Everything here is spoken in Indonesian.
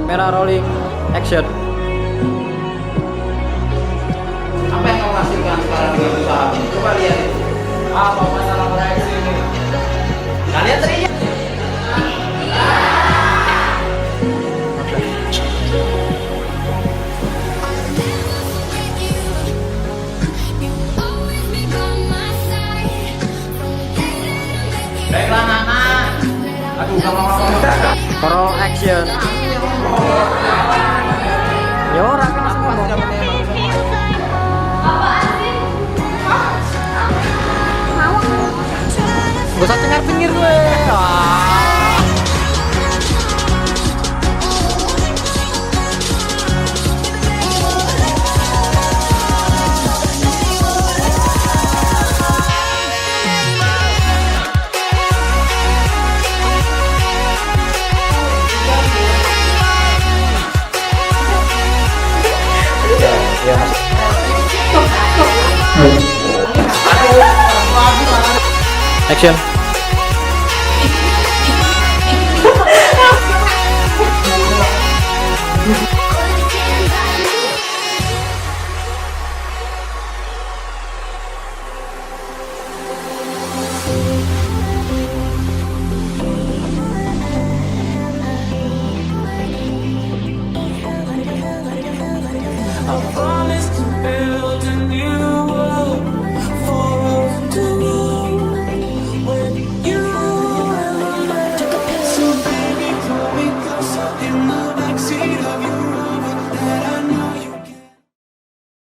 Kamera rolling, action. Apa yang kau hasilkan sekarang dengan usaha? Coba lihat. Apa masalah proyeksi ini? Kalian teriak. Baiklah Nana. Aduh, gampang. Roll action. Ya ora kan langsung ngomong. Gak usah cengar-cengir gue. Action.